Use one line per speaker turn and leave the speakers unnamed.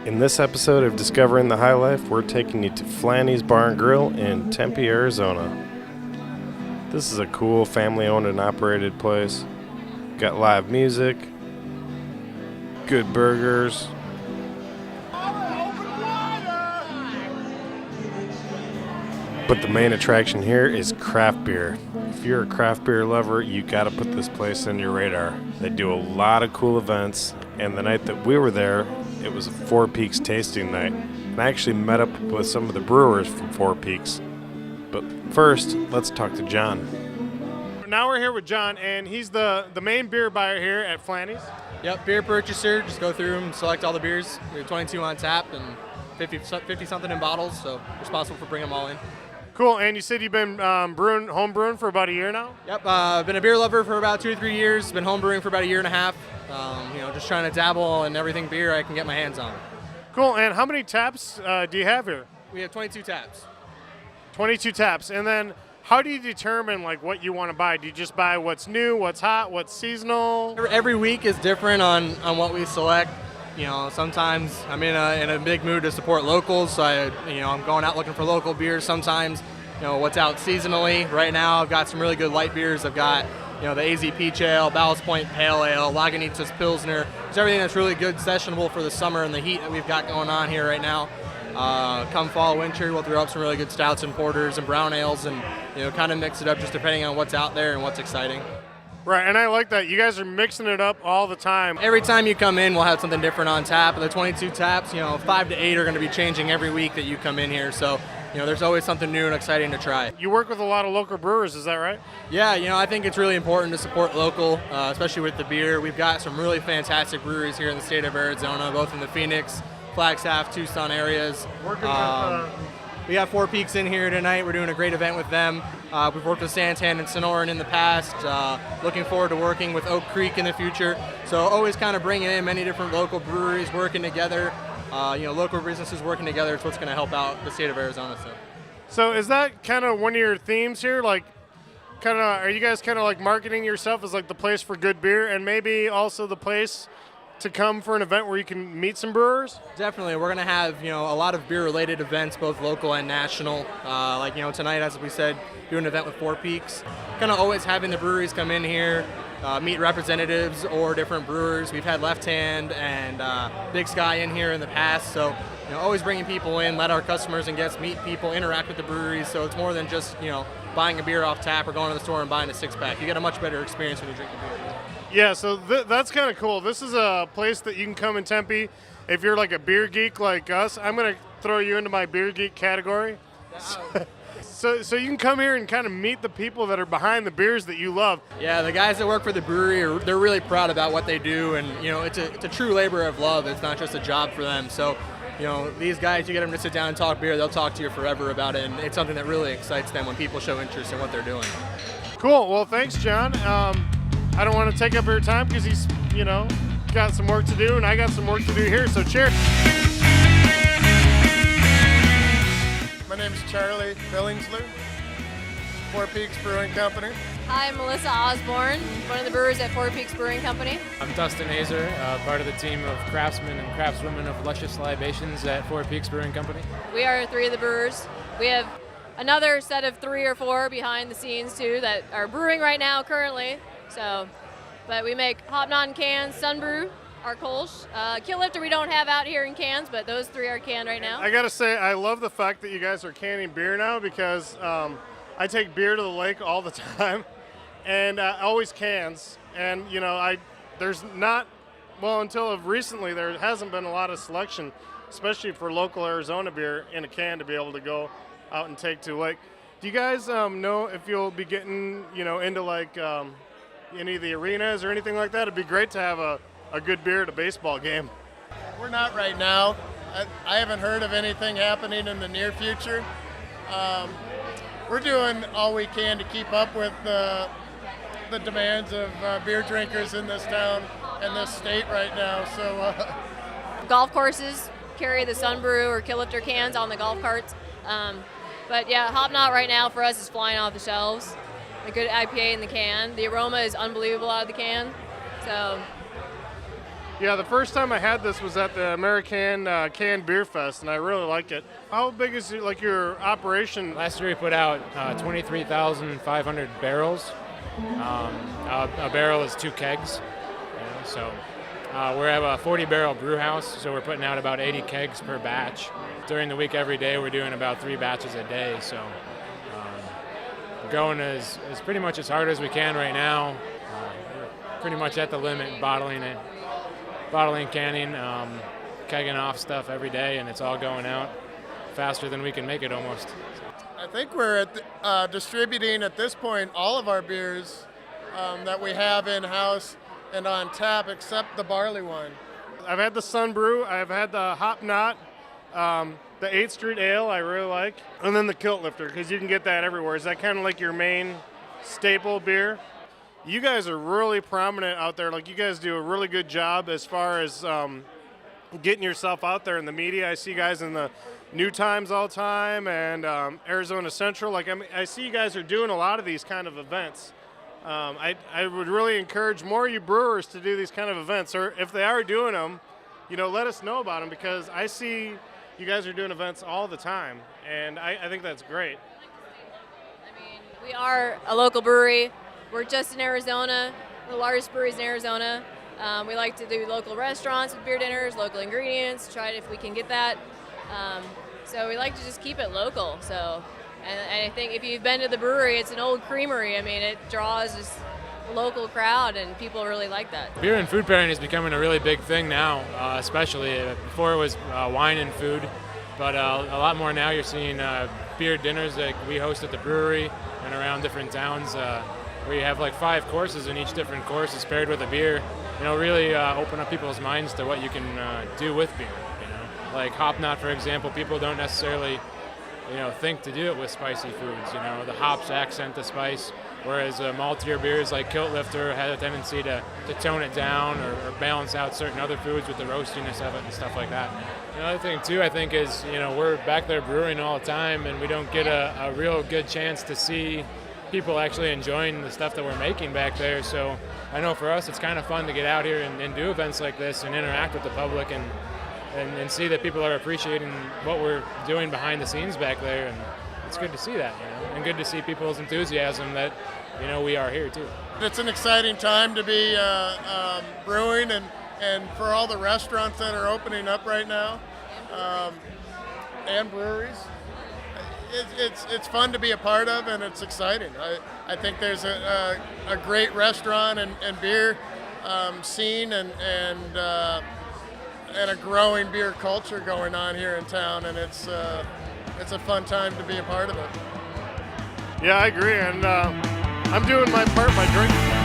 In this episode of Discovering the High Life, we're taking you to Flanny's Bar and Grill in Tempe, Arizona. This is a cool family-owned and operated place. Got live music, good burgers, but the main attraction here is craft beer. If you're a craft beer lover, you gotta put this place on your radar. They do a lot of cool events, and the night that we were there, it was a Four Peaks tasting night. And I actually met up with some of the brewers from Four Peaks. But first, let's talk to John. Now we're here with John, and he's the main beer buyer here at Flanny's.
Yep, beer purchaser. Just go through and select all the beers. We have 22 on tap and 50-something in bottles, so responsible for bringing them all in.
Cool, and you said you've been home brewing for about a year now?
Yep, been a beer lover for about 2 or 3 years. Been home brewing for about a year and a half. Just trying to dabble in everything beer I can get my hands on.
Cool, and how many taps do you have here?
We have 22 taps.
22 taps, and then how do you determine what you want to buy? Do you just buy what's new, what's hot, what's seasonal?
Every week is different on what we select. Sometimes I'm in a big mood to support locals, so I'm going out looking for local beers. Sometimes, what's out seasonally. Right now, I've got some really good light beers. I've got, the AZ Peach Ale, Ballast Point Pale Ale, Lagunitas Pilsner. It's everything that's really good, sessionable for the summer and the heat that we've got going on here right now. Come fall, winter, we'll throw up some really good stouts and porters and brown ales and, kind of mix it up just depending on what's out there and what's exciting.
Right, and I like that. You guys are mixing it up all the time.
Every time you come in, we'll have something different on tap. The 22 taps, 5 to 8 are going to be changing every week that you come in here. So, there's always something new and exciting to try.
You work with a lot of local brewers, is that right?
Yeah, I think it's really important to support local, especially with the beer. We've got some really fantastic breweries here in the state of Arizona, both in the Phoenix, Flagstaff, Tucson areas. We got Four Peaks in here tonight. We're doing a great event with them. We've worked with Santan and Sonoran in the past. Looking forward to working with Oak Creek in the future. So always kind of bringing in many different local breweries working together. Local businesses working together is what's going to help out the state of Arizona.
So is that kind of one of your themes here? Are you guys kind of marketing yourself as the place for good beer and maybe also the place to come for an event where you can meet some brewers?
Definitely. We're going to have, a lot of beer-related events, both local and national. Tonight, as we said, doing an event with Four Peaks. Kind of always having the breweries come in here, meet representatives or different brewers. We've had Left Hand and Big Sky in here in the past. So, always bringing people in, let our customers and guests meet people, interact with the breweries. So it's more than just, buying a beer off tap or going to the store and buying a six-pack. You get a much better experience when you drink the beer.
Yeah, so that's kind of cool. This is a place that you can come in Tempe. If you're a beer geek like us, I'm going to throw you into my beer geek category. So you can come here and kind of meet the people that are behind the beers that you love.
Yeah, the guys that work for the brewery, they're really proud about what they do, and it's a true labor of love. It's not just a job for them. So, these guys, you get them to sit down and talk beer, they'll talk to you forever about it, and it's something that really excites them when people show interest in what they're doing.
Cool. Well, thanks, John. I don't want to take up your time because he's, got some work to do, and I got some work to do here, so cheers.
My name is Charlie Billingsley, Four Peaks Brewing Company.
Hi, I'm Melissa Osborne, one of the brewers at Four Peaks Brewing Company.
I'm Dustin Hazer, part of the team of craftsmen and craftswomen of Luscious Libations at Four Peaks Brewing Company.
We are 3 of the brewers. We have another set of 3 or 4 behind the scenes, too, that are brewing right now currently. But we make Hop Knot in cans, Sunbrew, our Kolsch. Kill Lifter we don't have out here in cans, but those 3 are canned right now.
I gotta say, I love the fact that you guys are canning beer now because I take beer to the lake all the time, and always cans. And there's not, until recently, there hasn't been a lot of selection, especially for local Arizona beer in a can to be able to go out and take to the lake. Do you guys know if you'll be getting into any of the arenas or anything like that? It'd be great to have a good beer at a baseball game.
We're not right now. I haven't heard of anything happening in the near future. We're doing all we can to keep up with the demands of beer drinkers in this town and this state right now. So,
Golf courses carry the Sunbrew or Kill Lifter cans on the golf carts. But yeah, Hop Knot right now for us is flying off the shelves. A good IPA in the can. The aroma is unbelievable out of the can. So
Yeah, the first time I had this was at the American Canned Beer Fest, and I really liked it. How big is your operation?
Last year we put out 23,500 barrels. A barrel is 2 kegs. So we have a 40-barrel brew house, so we're putting out about 80 kegs per batch. During the week every day we're doing about 3 batches a day, so we're going as pretty much as hard as we can right now. We're pretty much at the limit bottling, canning, kegging off stuff every day, and it's all going out faster than we can make it almost.
I think we're distributing at this point all of our beers that we have in-house and on tap except the barley one.
I've had the Sun Brew, I've had the Hop Knot, the 8th Street Ale I really like, and then the Kilt Lifter, because you can get that everywhere. Is that kind of like your main staple beer? You guys are really prominent out there. Like, you guys do a really good job as far as getting yourself out there in the media. I see you guys in the New Times all the time and Arizona Central. Like, I see you guys are doing a lot of these kind of events. I would really encourage more of you brewers to do these kind of events, or if they are doing them, let us know about them, because I see you guys are doing events all the time, and I think that's great.
I mean, we are a local brewery. We're just in Arizona. We're the largest breweries in Arizona. We like to do local restaurants with beer dinners, local ingredients, try it if we can get that. So we like to just keep it local. So, and I think if you've been to the brewery, it's an old creamery. I mean, it draws this local crowd, and people really like that.
Beer and food pairing is becoming a really big thing now, especially. Before it was wine and food, but a lot more now you're seeing beer dinners like we host at the brewery and around different towns. Where you have like 5 courses, and each different course is paired with a beer. Really open up people's minds to what you can do with beer. Like Hop Knot, for example, people don't necessarily, think to do it with spicy foods. The hops accent the spice, whereas maltier beers like Kilt Lifter have a tendency to tone it down or balance out certain other foods with the roastiness of it and stuff like that. Another thing too, I think, is we're back there brewing all the time, and we don't get a real good chance to see people actually enjoying the stuff that we're making back there. So I know for us it's kind of fun to get out here and do events like this and interact with the public and see that people are appreciating what we're doing behind the scenes back there, and it's good to see that, and good to see people's enthusiasm that we are here too.
It's an exciting time to be brewing, and for all the restaurants that are opening up right now, and breweries. It's fun to be a part of, and it's exciting. I think there's a great restaurant and beer scene and a growing beer culture going on here in town, and it's a fun time to be a part of it.
Yeah, I agree, and I'm doing my part by drinking.